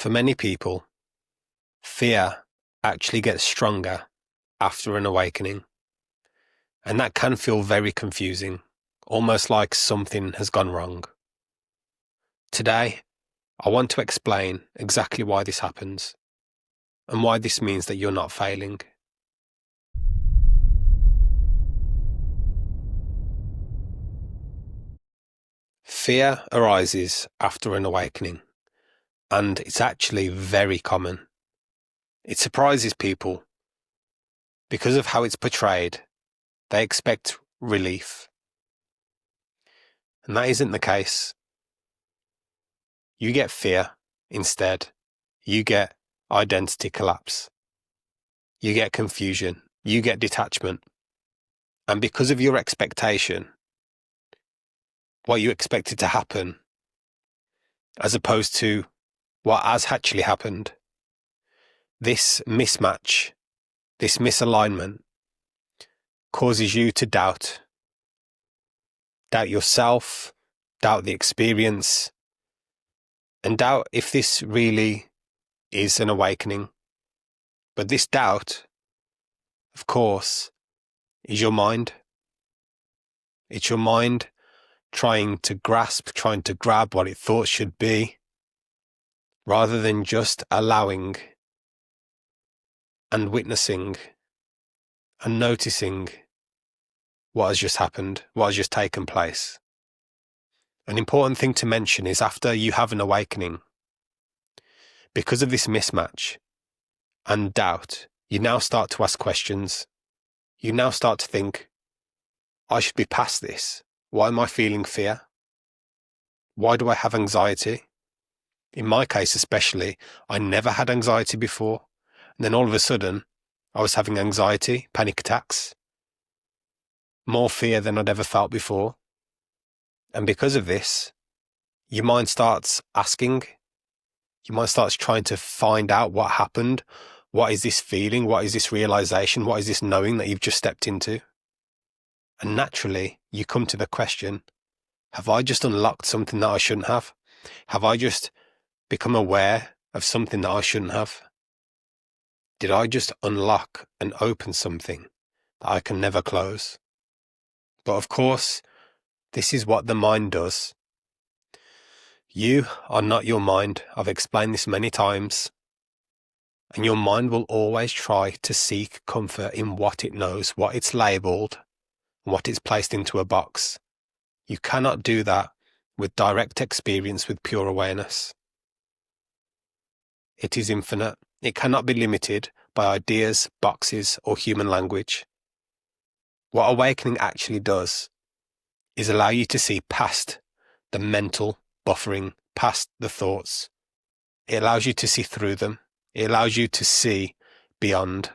For many people, fear actually gets stronger after an awakening, and that can feel very confusing, almost like something has gone wrong. Today, I want to explain exactly why this happens, and why this means that you're not failing. Fear arises after an awakening, and it's actually very common. It surprises people. Because of how it's portrayed, they expect relief. And that isn't the case. You get fear instead. You get identity collapse. You get confusion. You get detachment. And because of your expectation, what you expected to happen, as opposed to what has actually happened, this mismatch, this misalignment, causes you to doubt yourself, doubt the experience, and doubt if this really is an awakening. But this doubt, of course, is your mind. It's your mind trying to grasp, trying to grab what it thought should be, rather than just allowing and witnessing and noticing what has just happened, what has just taken place. An important thing to mention is after you have an awakening, because of this mismatch and doubt, you now start to ask questions. You now start to think, I should be past this. Why am I feeling fear? Why do I have anxiety? In my case especially, I never had anxiety before. And then all of a sudden, I was having anxiety, panic attacks, more fear than I'd ever felt before. And because of this, your mind starts asking, your mind starts trying to find out what happened. What is this feeling? What is this realization? What is this knowing that you've just stepped into? And naturally, you come to the question, have I just unlocked something that I shouldn't have? Have I just become aware of something that I shouldn't have? Did I just unlock and open something that I can never close? But of course, this is what the mind does. You are not your mind. I've explained this many times. And your mind will always try to seek comfort in what it knows, what it's labelled, what it's placed into a box. You cannot do that with direct experience, with pure awareness. It is infinite. It cannot be limited by ideas, boxes, or human language. What awakening actually does is allow you to see past the mental buffering, past the thoughts. It allows you to see through them. It allows you to see beyond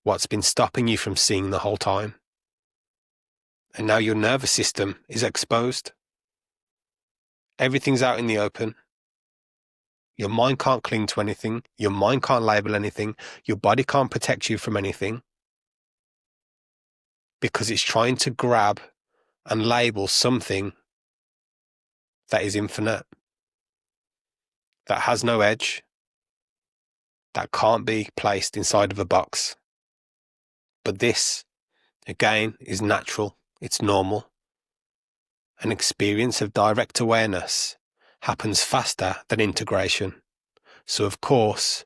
what's been stopping you from seeing the whole time. And now your nervous system is exposed. Everything's out in the open. Your mind can't cling to anything. Your mind can't label anything. Your body can't protect you from anything, because it's trying to grab and label something that is infinite, that has no edge, that can't be placed inside of a box. But this, again, is natural. It's normal. An experience of direct awareness happens faster than integration. So of course,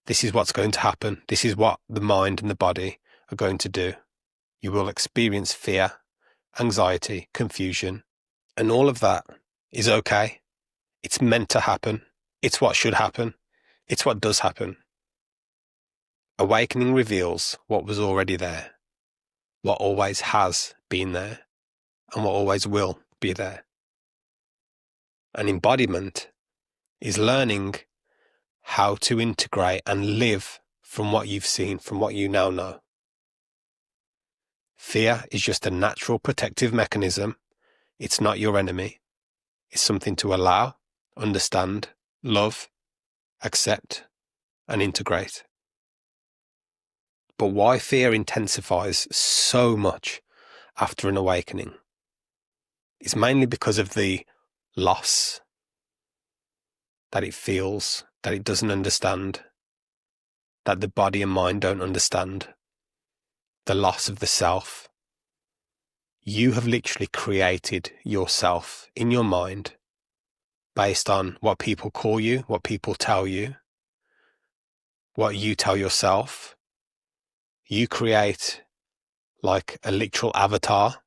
this is what's going to happen. This is what the mind and the body are going to do. You will experience fear, anxiety, confusion, and all of that is okay. It's meant to happen. It's what should happen. It's what does happen. Awakening reveals what was already there, what always has been there, and what always will be there. An embodiment is learning how to integrate and live from what you've seen, from what you now know. Fear is just a natural protective mechanism. It's not your enemy. It's something to allow, understand, love, accept, and integrate. But why fear intensifies so much after an awakening is mainly because of the loss, that it feels, that it doesn't understand, that the body and mind don't understand, the loss of the self. You have literally created yourself in your mind based on what people call you, what people tell you, what you tell yourself. You create like a literal avatar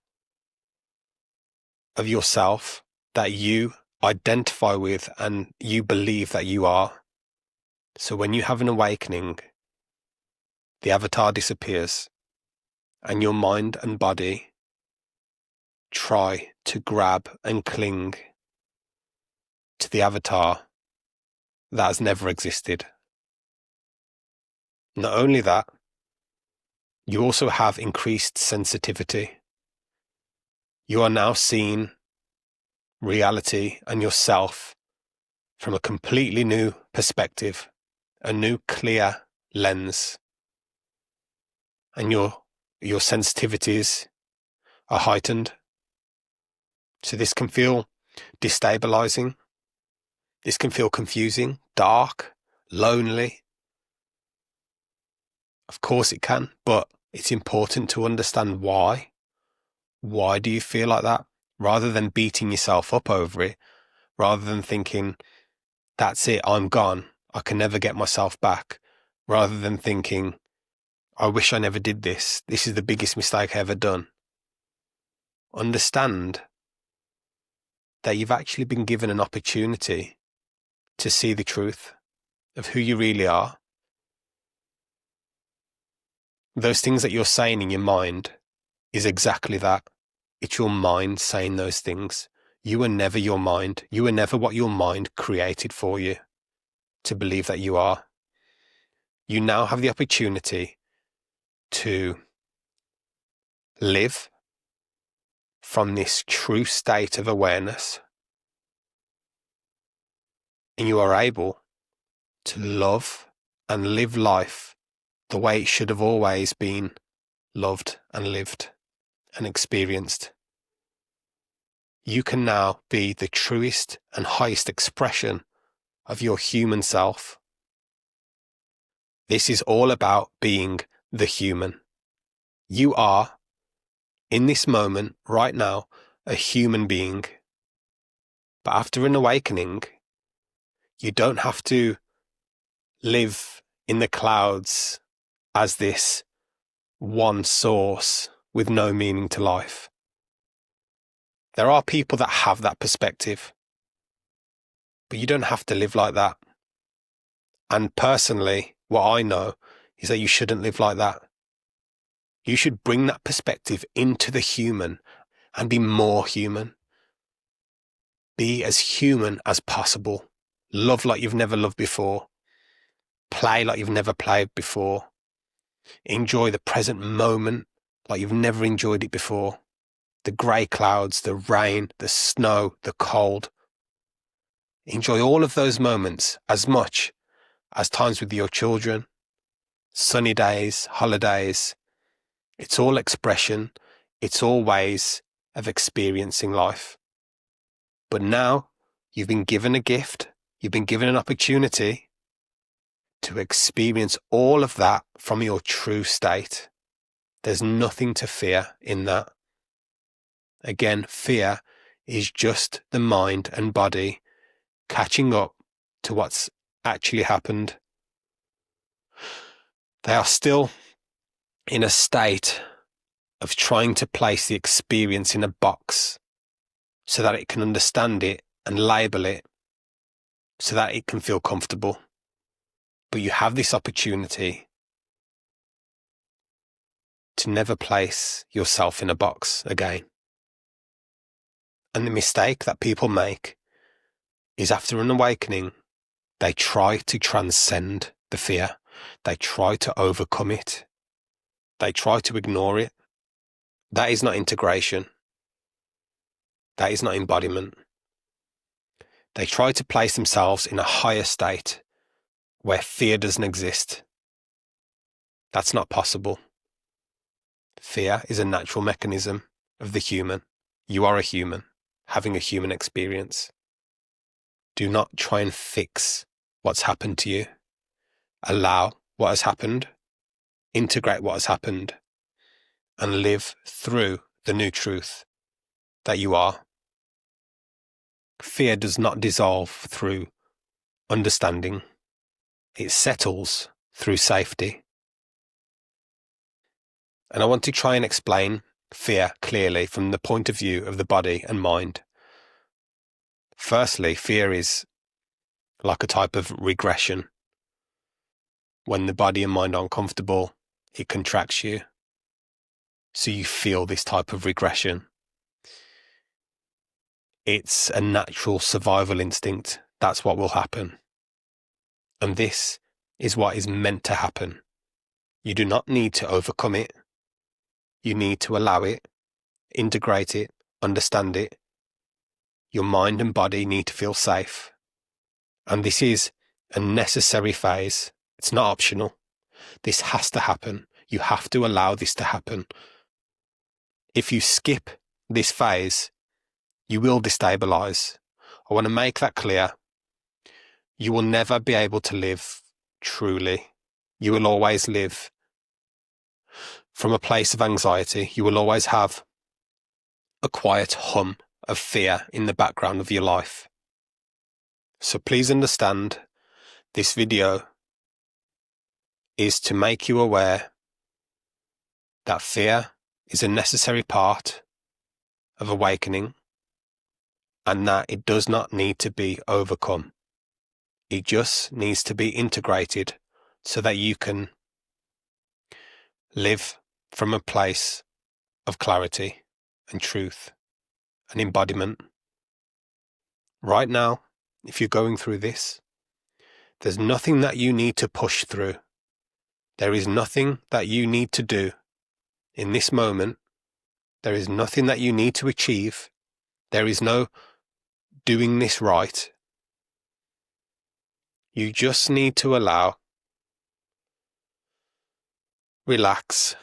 of yourself that you identify with and you believe that you are. So when you have an awakening, the avatar disappears and your mind and body try to grab and cling to the avatar that has never existed. Not only that, you also have increased sensitivity. You are now seeing reality and yourself from a completely new perspective, a new clear lens. And your sensitivities are heightened. So this can feel destabilizing. This can feel confusing, dark, lonely. Of course it can, but it's important to understand why. Why do you feel like that? Rather than beating yourself up over it, rather than thinking, that's it, I'm gone, I can never get myself back. Rather than thinking, I wish I never did this. This is the biggest mistake I ever done. Understand that you've actually been given an opportunity to see the truth of who you really are. Those things that you're saying in your mind is exactly that. It's your mind saying those things. You were never your mind. You were never what your mind created for you to believe that you are. You now have the opportunity to live from this true state of awareness, and you are able to love and live life the way it should have always been loved and lived and experienced. You can now be the truest and highest expression of your human self. This is all about being the human. You are, in this moment, right now, a human being. But after an awakening, you don't have to live in the clouds as this one source with no meaning to life. There are people that have that perspective, but you don't have to live like that. And personally, what I know is that you shouldn't live like that. You should bring that perspective into the human and be more human. Be as human as possible. Love like you've never loved before. Play like you've never played before. Enjoy the present moment like you've never enjoyed it before. The grey clouds, the rain, the snow, the cold. Enjoy all of those moments as much as times with your children, sunny days, holidays. It's all expression. It's all ways of experiencing life. But now you've been given a gift. You've been given an opportunity to experience all of that from your true state. There's nothing to fear in that. Again, fear is just the mind and body catching up to what's actually happened. They are still in a state of trying to place the experience in a box so that it can understand it and label it so that it can feel comfortable. But you have this opportunity to never place yourself in a box again. And the mistake that people make is after an awakening, they try to transcend the fear. They try to overcome it. They try to ignore it. That is not integration. That is not embodiment. They try to place themselves in a higher state where fear doesn't exist. That's not possible. Fear is a natural mechanism of the human. You are a human, having a human experience. Do not try and fix what's happened to you. Allow what has happened, integrate what has happened, and live through the new truth that you are. Fear does not dissolve through understanding. It settles through safety. And I want to try and explain fear clearly from the point of view of the body and mind. Firstly, fear is like a type of regression. When the body and mind are uncomfortable, it contracts you. So you feel this type of regression. It's a natural survival instinct. That's what will happen. And this is what is meant to happen. You do not need to overcome it. You need to allow it, integrate it, understand it. Your mind and body need to feel safe. And this is a necessary phase. It's not optional. This has to happen. You have to allow this to happen. If you skip this phase, you will destabilize. I want to make that clear. You will never be able to live truly. You will always live from a place of anxiety. You will always have a quiet hum of fear in the background of your life. So please understand, this video is to make you aware that fear is a necessary part of awakening and that it does not need to be overcome. It just needs to be integrated so that you can live from a place of clarity and truth and embodiment. Right now, if you're going through this, there's nothing that you need to push through. There is nothing that you need to do in this moment. There is nothing that you need to achieve. There is no doing this right. You just need to allow, relax,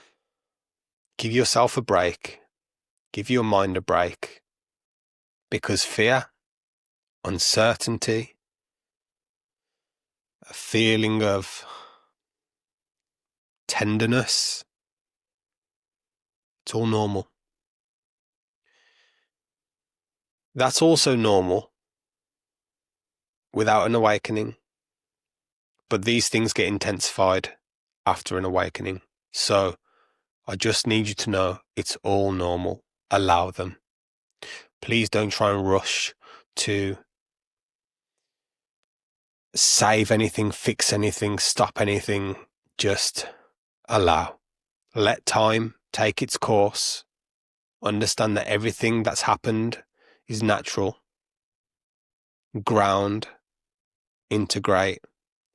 give yourself a break, give your mind a break, because fear, uncertainty, a feeling of tenderness, it's all normal. That's also normal without an awakening, but these things get intensified after an awakening. So I just need you to know it's all normal. Allow them. Please don't try and rush to save anything, fix anything, stop anything. Just allow. Let time take its course. Understand that everything that's happened is natural. Ground, integrate,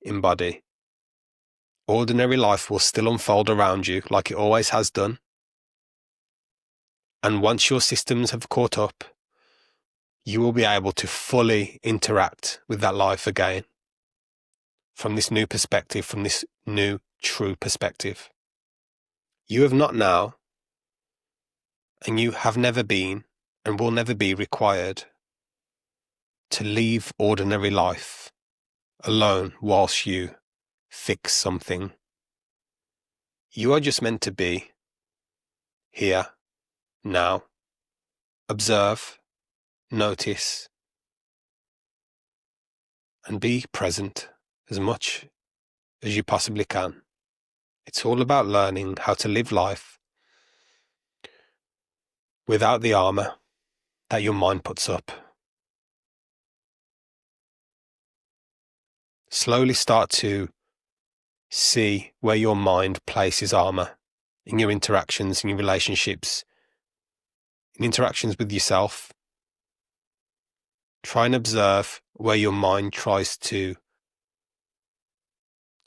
embody. Ordinary life will still unfold around you like it always has done. And once your systems have caught up, you will be able to fully interact with that life again. From this new perspective, from this new true perspective. You have not now, and you have never been, and will never be required to leave ordinary life alone whilst you fix something. You are just meant to be here, now, observe, notice, and be present as much as you possibly can. It's all about learning how to live life without the armor that your mind puts up. Slowly start to see where your mind places armor in your interactions, in your relationships, in interactions with yourself. Try and observe where your mind tries to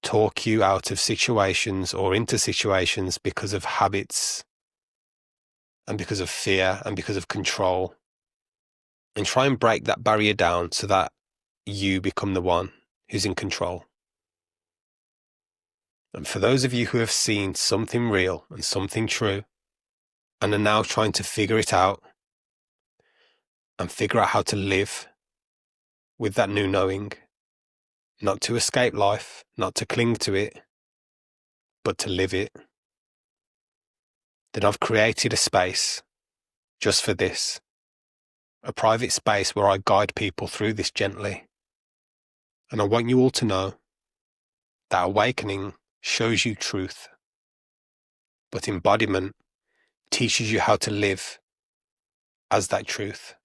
talk you out of situations or into situations because of habits and because of fear and because of control. And try and break that barrier down so that you become the one who's in control. And for those of you who have seen something real and something true and are now trying to figure it out and figure out how to live with that new knowing, not to escape life, not to cling to it, but to live it, then I've created a space just for this, a private space where I guide people through this gently. And I want you all to know that awakening shows you truth, but embodiment teaches you how to live as that truth.